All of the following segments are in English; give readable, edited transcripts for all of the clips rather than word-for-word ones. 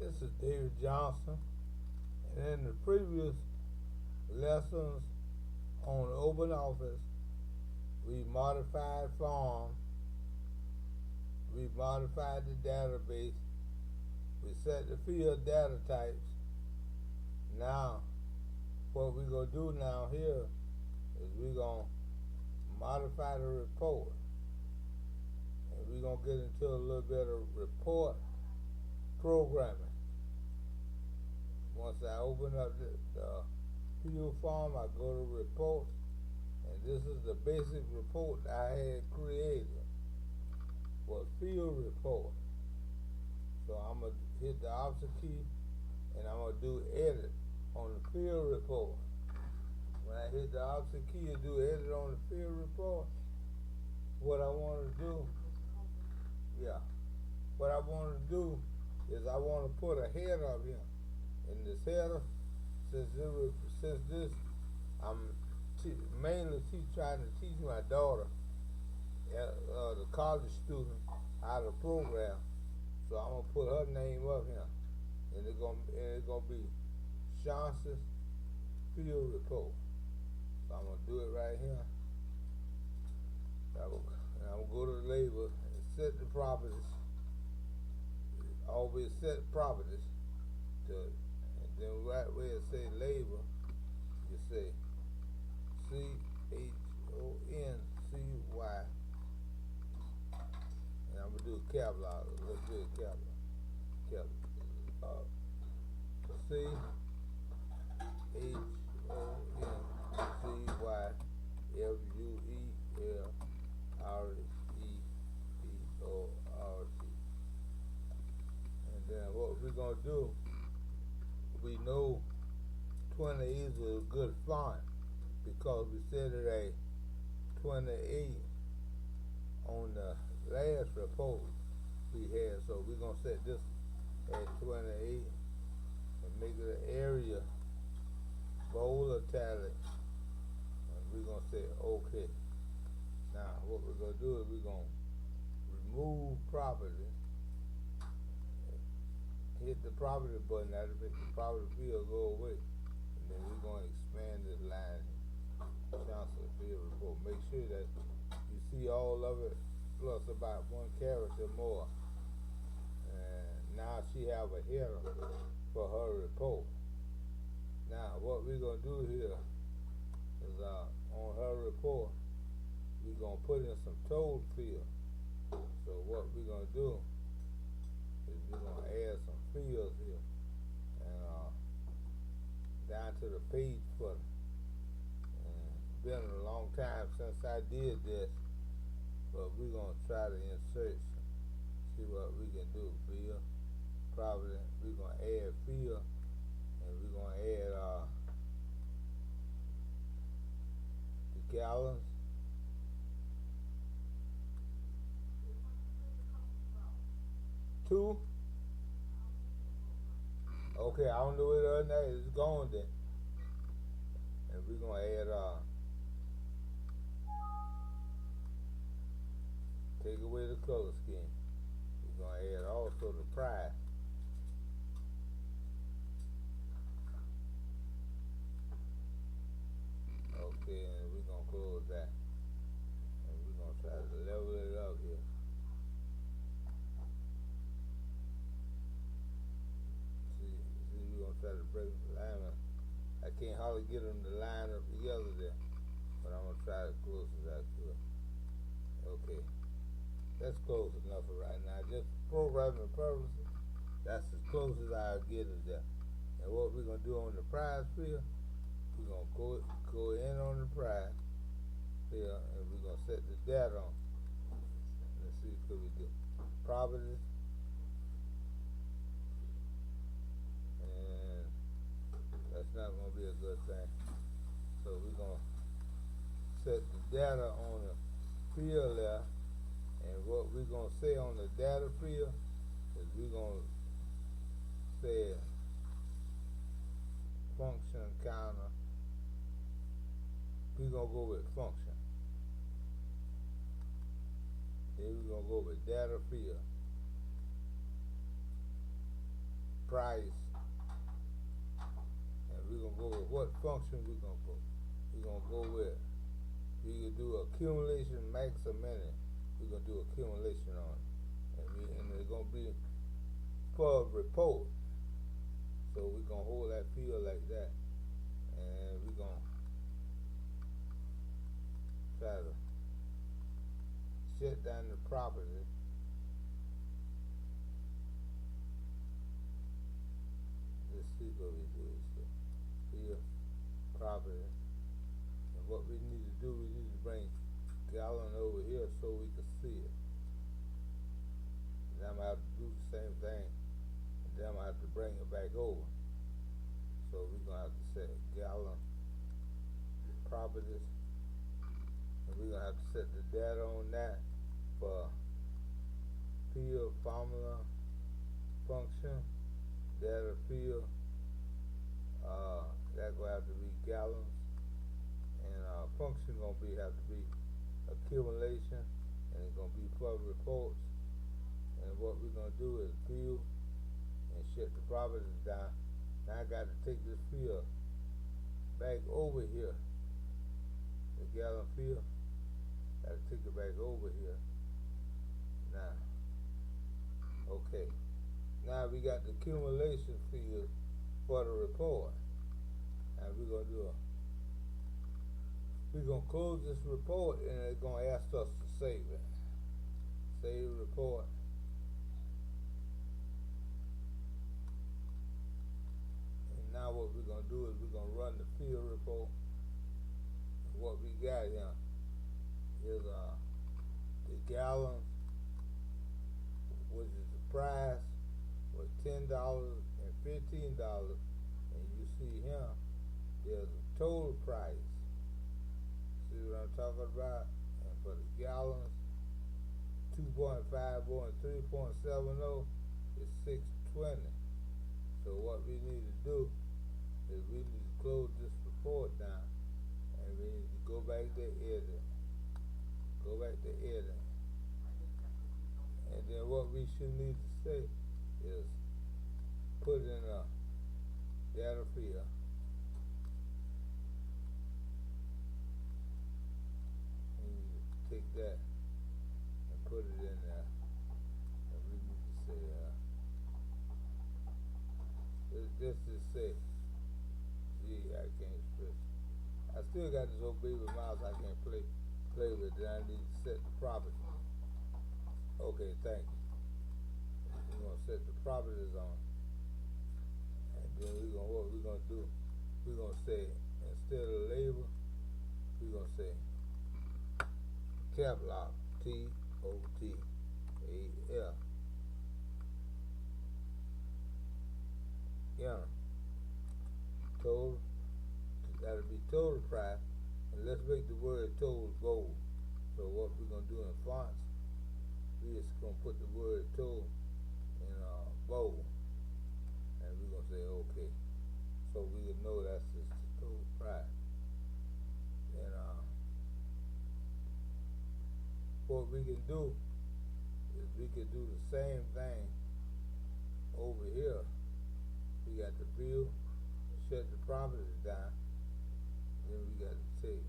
This is David Johnson, and in the previous lessons on OpenOffice, we modified forms, we modified the database, we set the field data types. Now, what we're going to do now here is we're going to modify the report, and we're going to get into a little bit of report programming. Once I open up the field form, I go to reports, and this is the basic report I had created, was field report. So I'm going to hit the Option key, and I'm going to do edit on the field report. When I hit the Option key and do edit on the field report, what I want to do, what I want to do is I want to put a header up here. In this header, since this, I'm mainly trying to teach my daughter, the college student, how to program. So I'm gonna put her name up here, and it's gonna be Chance's Field Report. So I'm gonna do it right here. And I'm gonna go to the label and set the properties. Always set properties to, and then right where it say label, you say CHONCY, and I'm gonna do a capital out. Let's do a capital. CHONCYFUELREPORT. And then what we're gonna do, we know 28 is a good font because we set it at 28 on the last report we had. So we're gonna set this at 28 and make it an area bold italic, and we're gonna say OK. Now what we're gonna do is we're gonna remove property. Hit the property button, that'll make the property field go away. And then we're going to expand this line, Chancellor Field Report. Make sure that you see all of it, plus about one character more. And now she have a header for her report. Now what we're going to do here is on her report, we're going to put in some total field. So what we're going to do is we're going to add some fields here, and down to the page footer. And it's been a long time since I did this, but we're going to try to insert, see what we can do. Field, probably we're going to add field, and we're going to add the gallons. Two? Okay, I don't know where the other night is going then. And we're gonna add take away the color scheme. We're gonna add also the price. Okay, and we're gonna close that. And we're gonna try to level it up here. Try to break the line up. I can't hardly get them to line up together there, but I'm gonna try as close as I could. Okay, that's close enough for right now. Just for programming purposes, that's as close as I'll get it there. And what we're gonna do on the prize field, we're gonna go in on the prize field, and we're gonna set the data on. Let's see what we do. Properties. That's not going to be a good thing. So we're going to set the data on the field there, and what we're going to say on the data field is we're going to say function counter. We're going to go with function. Then we're going to go with data field. price, and we're gonna go with what function we're gonna go. We're gonna go with, we can do accumulation max or minute. We're gonna do accumulation on it, and it's gonna be for a report. So we're gonna hold that field like that, and we're gonna try to shut down the property. Let's see what we do. Field property, and what we need to do, we need to bring gallon over here so we can see it. And I'm gonna have to do the same thing, and then I'm gonna have to bring it back over. So we're gonna have to set gallon properties, and we're gonna have to set the data on that for field formula function, data field, that's gonna have to be gallons, and function gonna have to be accumulation, and it's gonna be for reports. And what we're gonna do is field and shut the properties down. Now I got to take this field back over here, the gallon field. Got to take it back over here. Now, okay. Now we got the accumulation field for the report. And we're gonna close this report, and it's gonna ask us to save it. Save report. And now what we're gonna do is we're gonna run the field report. And what we got here is the gallons, which is the price, was $10 and $15, and you see here there's a total price. See what I'm talking about? And for the gallons, 2.50 and 3.70 is $6.20. So what we need to do is we need to close this report down, and we need to go back to edit. Go back to edit. And then what we should need to say is put in a data field. And you take that and put it in there. And we need to say, let's just say, gee, I can't express. I still got this old baby mouse I can't play with. Then I need to set the property. Okay, thank you. We're gonna set the properties on. And then what we're gonna do, we're gonna say, instead of label, we're gonna say cap lock, TOTAL. Yeah. Total, that'll be total price, and let's make the word total bold. So what we're gonna do in fonts, we're just gonna put the word total in bold, and we're gonna say okay, so we can know that's just the total price. And what we can do is we can do the same thing over here. We got the view, shut the properties down, then we got to take.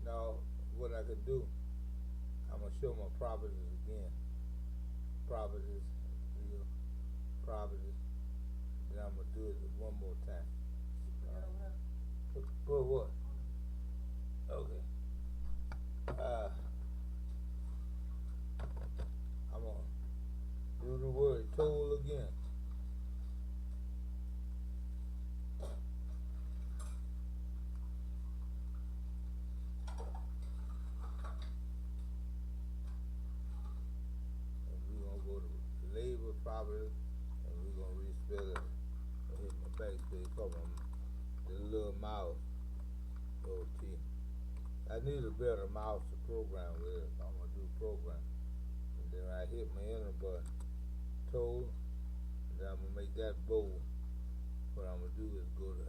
Now what I could do, I'm gonna show my properties again. Properties, view, properties. Then I'm gonna do it one more time. For what? Okay. I'm gonna do the word total again. Label property, and we're gonna respell it. Hit my backspace cover the little mouse. OT. I need a better mouse to program with. I'm gonna do program, and then I hit my enter button. Total. And then I'm gonna make that bold. What I'm gonna do is go to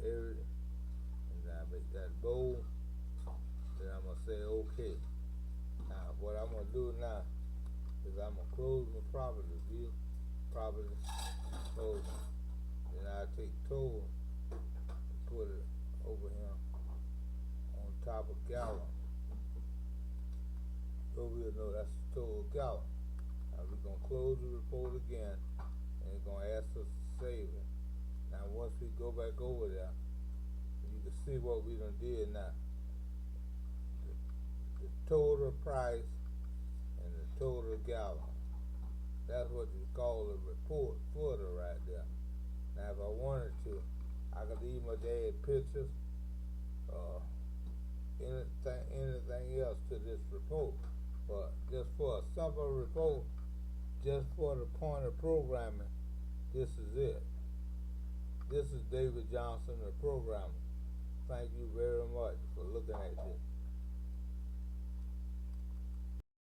area, and then I make that bold. Then I'm gonna say okay. Now what I'm gonna do now is I'm gonna close my property view, property, total and put it over here on top of gallon. So we'll know that's the total gallon. Now we're going to close the report again, and it's going to ask us to save it. Now once we go back over there, you can see what we done did now. The total price and the total gallon. That's what you call a report footer right there. Now if I wanted to, I could even add pictures, anything else to this report. But just for a simple report, just for the point of programming, this is it. This is David Johnson, the programmer. Thank you very much for looking at this.